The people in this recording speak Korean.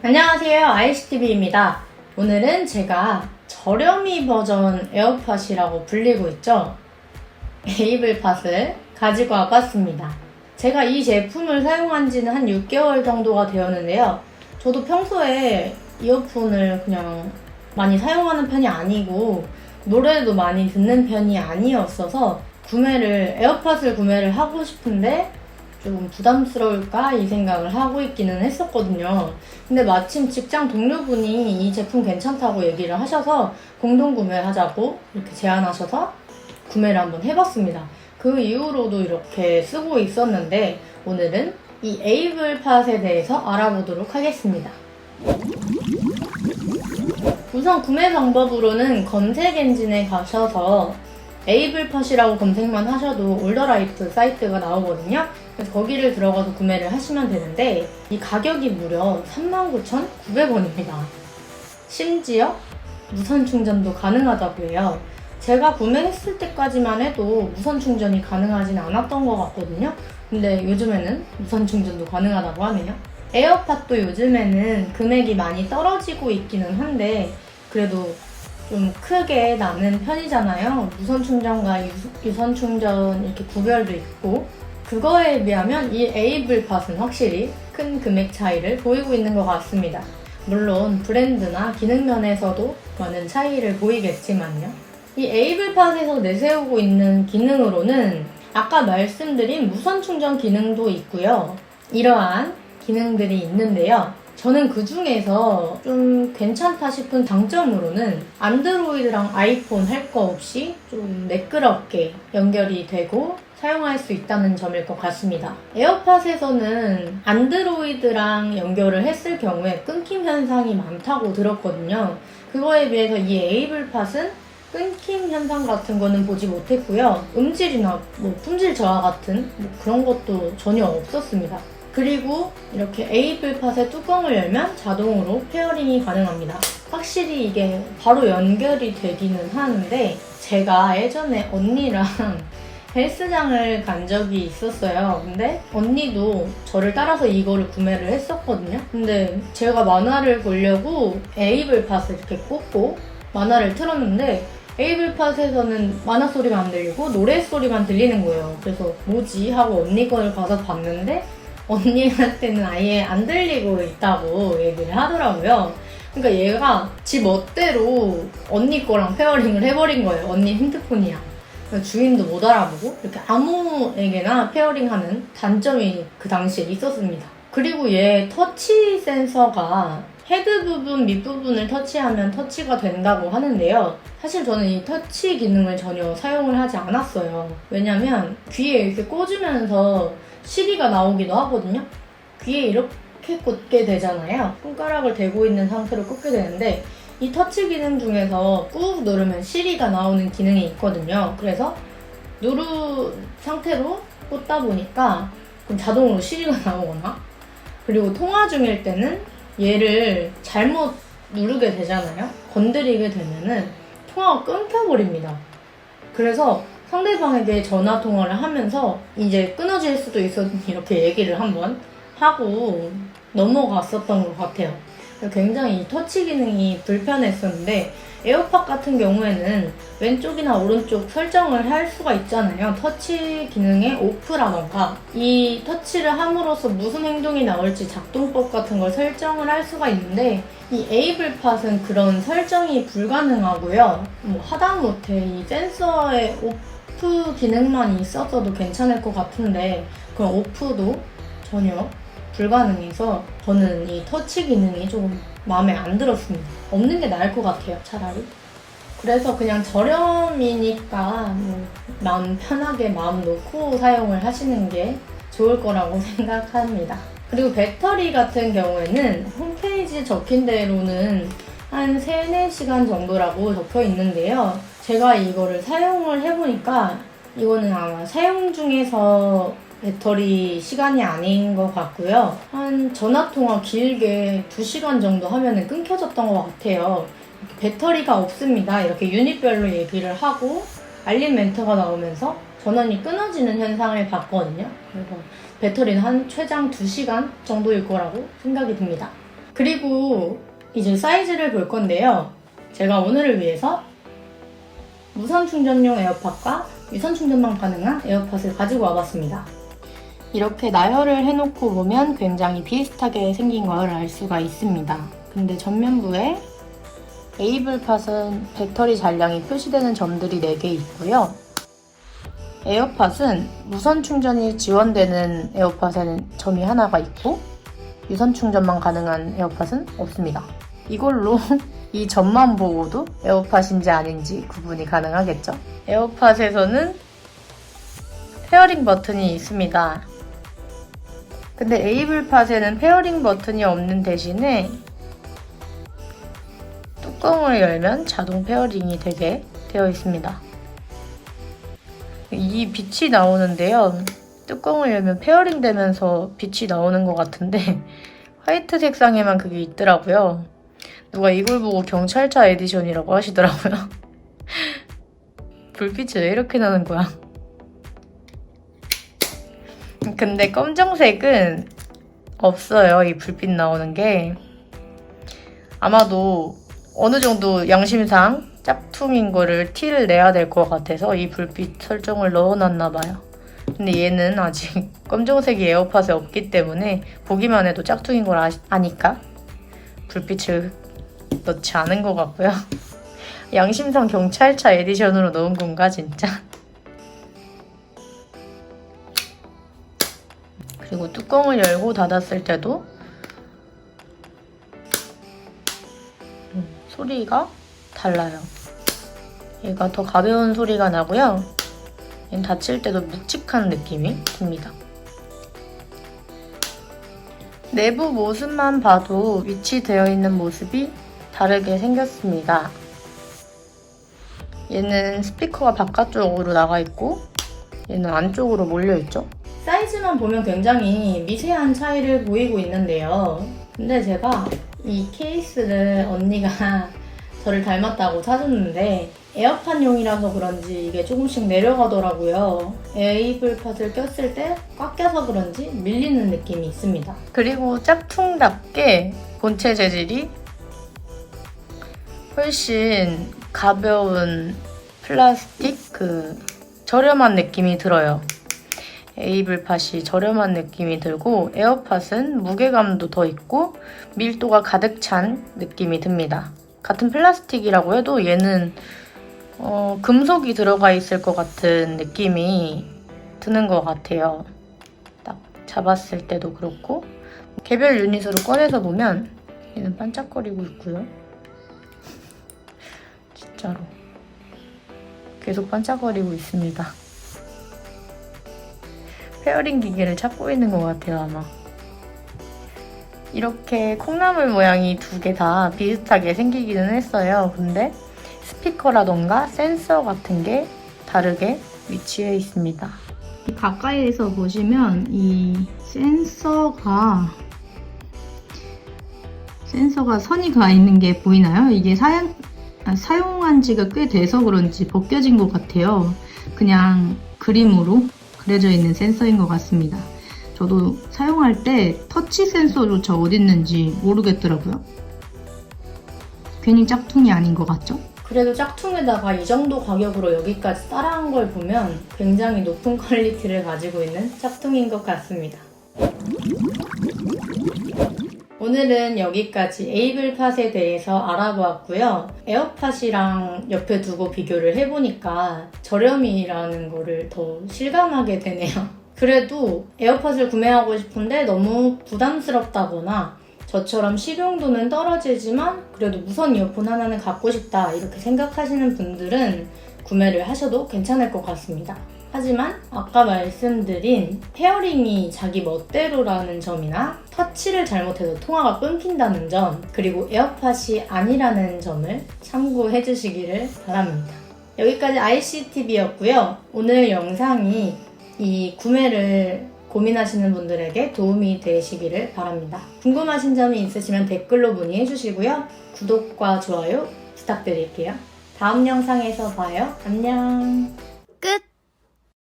안녕하세요, ICTV입니다. 오늘은 제가 저렴이 버전 에어팟이라고 불리고 있죠. 에이블팟을 가지고 와봤습니다. 제가 이 제품을 사용한 지는 한 6개월 정도가 되었는데요. 저도 평소에 이어폰을 그냥 많이 사용하는 편이 아니고 노래도 많이 듣는 편이 아니었어서 에어팟을 구매를 하고 싶은데 조금 부담스러울까 이 생각을 하고 있기는 했었거든요. 근데 마침 직장 동료분이 이 제품 괜찮다고 얘기를 하셔서 공동 구매하자고 이렇게 제안하셔서 구매를 한번 해봤습니다. 그 이후로도 이렇게 쓰고 있었는데 오늘은 이 에이블팟에 대해서 알아보도록 하겠습니다. 우선 구매 방법으로는 검색 엔진에 가셔서 에이블팟이라고 검색만 하셔도 올더라이프 사이트가 나오거든요. 그래서 거기를 들어가서 구매를 하시면 되는데 이 가격이 무려 39,900원입니다. 심지어 무선 충전도 가능하다고 해요. 제가 구매했을 때까지만 해도 무선 충전이 가능하진 않았던 것 같거든요. 근데 요즘에는 무선 충전도 가능하다고 하네요. 에어팟도 요즘에는 금액이 많이 떨어지고 있기는 한데 그래도 좀 크게 나는 편이잖아요. 무선 충전과 유선 충전 이렇게 구별도 있고 그거에 비하면 이 에이블팟은 확실히 큰 금액 차이를 보이고 있는 것 같습니다. 물론 브랜드나 기능 면에서도 많은 차이를 보이겠지만요. 이 에이블팟에서 내세우고 있는 기능으로는 아까 말씀드린 무선 충전 기능도 있고요. 이러한 기능들이 있는데요. 저는 그 중에서 좀 괜찮다 싶은 장점으로는 안드로이드랑 아이폰 할 거 없이 좀 매끄럽게 연결이 되고 사용할 수 있다는 점일 것 같습니다. 에어팟에서는 안드로이드랑 연결을 했을 경우에 끊김 현상이 많다고 들었거든요. 그거에 비해서 이 에이블팟은 끊김 현상 같은 거는 보지 못했고요. 음질이나 품질 저하 같은 그런 것도 전혀 없었습니다. 그리고 이렇게 에이블팟의 뚜껑을 열면 자동으로 페어링이 가능합니다. 확실히 이게 바로 연결이 되기는 하는데 제가 예전에 언니랑 헬스장을 간 적이 있었어요. 근데 언니도 저를 따라서 이거를 구매를 했었거든요. 근데 제가 만화를 보려고 에이블팟을 이렇게 꽂고 만화를 틀었는데 에이블팟에서는 만화 소리만 안 들리고 노래 소리만 들리는 거예요. 그래서 뭐지? 하고 언니 거를 가서 봤는데 언니한테는 아예 안 들리고 있다고 얘기를 하더라고요. 그러니까 얘가 지 멋대로 언니 거랑 페어링을 해버린 거예요. 언니 핸드폰이야. 주인도 못 알아보고 이렇게 아무에게나 페어링하는 단점이 그 당시에 있었습니다. 그리고 얘 터치 센서가 헤드 부분, 밑부분을 터치하면 터치가 된다고 하는데요. 사실 저는 이 터치 기능을 전혀 사용을 하지 않았어요. 왜냐면 귀에 이렇게 꽂으면서 시리가 나오기도 하거든요. 귀에 이렇게 꽂게 되잖아요. 손가락을 대고 있는 상태로 꽂게 되는데 이 터치 기능 중에서 꾹 누르면 시리가 나오는 기능이 있거든요. 그래서 누른 상태로 꽂다 보니까 그럼 자동으로 시리가 나오거나 그리고 통화 중일 때는 얘를 잘못 누르게 되잖아요. 건드리게 되면은 통화가 끊겨버립니다. 그래서 상대방에게 전화 통화를 하면서 이제 끊어질 수도 있었니 이렇게 얘기를 한번 하고 넘어갔었던 것 같아요. 굉장히 이 터치 기능이 불편했었는데 에어팟 같은 경우에는 왼쪽이나 오른쪽 설정을 할 수가 있잖아요. 터치 기능의 오프라던가 이 터치를 함으로써 무슨 행동이 나올지 작동법 같은 걸 설정을 할 수가 있는데 이 에이블팟은 그런 설정이 불가능하고요. 하다못해 이 센서의 오프 기능만 있었어도 괜찮을 것 같은데 그런 오프도 전혀 불가능해서 저는 이 터치 기능이 조금 마음에 안 들었습니다. 없는 게 나을 것 같아요, 차라리. 그래서 그냥 저렴이니까 마음 편하게 마음 놓고 사용을 하시는 게 좋을 거라고 생각합니다. 그리고 배터리 같은 경우에는 홈페이지에 적힌 대로는 한 3, 4시간 정도라고 적혀 있는데요. 제가 이거를 사용을 해보니까 이거는 아마 사용 중에서 배터리 시간이 아닌 것 같고요. 한 전화통화 길게 2시간 정도 하면 끊겨졌던 것 같아요. 배터리가 없습니다. 이렇게 유닛별로 얘기를 하고 알림 멘트가 나오면서 전원이 끊어지는 현상을 봤거든요. 그래서 배터리는 한 최장 2시간 정도일 거라고 생각이 듭니다. 그리고 이제 사이즈를 볼 건데요. 제가 오늘을 위해서 무선 충전용 에어팟과 유선 충전만 가능한 에어팟을 가지고 와봤습니다. 이렇게 나열을 해놓고 보면 굉장히 비슷하게 생긴 걸 알 수가 있습니다. 근데 전면부에 에이블팟은 배터리 잔량이 표시되는 점들이 4개 있고요. 에어팟은 무선 충전이 지원되는 에어팟에는 점이 하나가 있고 유선 충전만 가능한 에어팟은 없습니다. 이걸로 이 점만 보고도 에어팟인지 아닌지 구분이 가능하겠죠? 에어팟에서는 페어링 버튼이 있습니다. 근데 에이블팟에는 페어링 버튼이 없는 대신에 뚜껑을 열면 자동 페어링이 되게 되어 있습니다. 이 빛이 나오는데요. 뚜껑을 열면 페어링 되면서 빛이 나오는 것 같은데 화이트 색상에만 그게 있더라고요. 누가 이걸 보고 경찰차 에디션이라고 하시더라고요. 불빛이 왜 이렇게 나는 거야? 근데 검정색은 없어요. 이 불빛 나오는 게. 아마도 어느 정도 양심상 짝퉁인 거를 티를 내야 될 것 같아서 이 불빛 설정을 넣어놨나 봐요. 근데 얘는 아직 검정색이 에어팟에 없기 때문에 보기만 해도 짝퉁인 걸 아니까 불빛을 넣지 않은 것 같고요. 양심상 경찰차 에디션으로 넣은 건가 진짜? 그리고 뚜껑을 열고 닫았을 때도 소리가 달라요. 얘가 더 가벼운 소리가 나고요. 얘는 닫힐 때도 묵직한 느낌이 듭니다. 내부 모습만 봐도 위치되어 있는 모습이 다르게 생겼습니다. 얘는 스피커가 바깥쪽으로 나가 있고 얘는 안쪽으로 몰려 있죠. 사이즈만 보면 굉장히 미세한 차이를 보이고 있는데요. 근데 제가 이 케이스를 언니가 저를 닮았다고 사줬는데 에어팟용이라서 그런지 이게 조금씩 내려가더라고요. 에이블팟을 꼈을 때 꽉 껴서 그런지 밀리는 느낌이 있습니다. 그리고 짝퉁답게 본체 재질이 훨씬 가벼운 플라스틱 저렴한 느낌이 들어요. 에이블팟이 저렴한 느낌이 들고 에어팟은 무게감도 더 있고 밀도가 가득 찬 느낌이 듭니다. 같은 플라스틱이라고 해도 얘는 금속이 들어가 있을 것 같은 느낌이 드는 것 같아요. 딱 잡았을 때도 그렇고 개별 유닛으로 꺼내서 보면 얘는 반짝거리고 있고요. 진짜로 계속 반짝거리고 있습니다. 페어링 기계를 찾고 있는 것 같아요, 아마. 이렇게 콩나물 모양이 2개 다 비슷하게 생기기는 했어요. 근데 스피커라던가 센서 같은 게 다르게 위치해 있습니다. 가까이에서 보시면 이 센서가 선이 가 있는 게 보이나요? 이게 사용한 지가 꽤 돼서 그런지 벗겨진 것 같아요. 그냥 그림으로 그려져 있는 센서인 것 같습니다. 저도 사용할 때 터치 센서조차 어디 있는지 모르겠더라고요. 괜히 짝퉁이 아닌 것 같죠? 그래도 짝퉁에다가 이 정도 가격으로 여기까지 따라한 걸 보면 굉장히 높은 퀄리티를 가지고 있는 짝퉁인 것 같습니다. 오늘은 여기까지 에이블팟에 대해서 알아보았고요. 에어팟이랑 옆에 두고 비교를 해보니까 저렴이라는 거를 더 실감하게 되네요. 그래도 에어팟을 구매하고 싶은데 너무 부담스럽다거나 저처럼 실용도는 떨어지지만 그래도 무선 이어폰 하나는 갖고 싶다 이렇게 생각하시는 분들은 구매를 하셔도 괜찮을 것 같습니다. 하지만 아까 말씀드린 페어링이 자기 멋대로라는 점이나 터치를 잘못해서 통화가 끊긴다는 점, 그리고 에어팟이 아니라는 점을 참고해 주시기를 바랍니다. 여기까지 ICTV였고요. 오늘 영상이 이 구매를 고민하시는 분들에게 도움이 되시기를 바랍니다. 궁금하신 점이 있으시면 댓글로 문의해 주시고요. 구독과 좋아요 부탁드릴게요. 다음 영상에서 봐요. 안녕.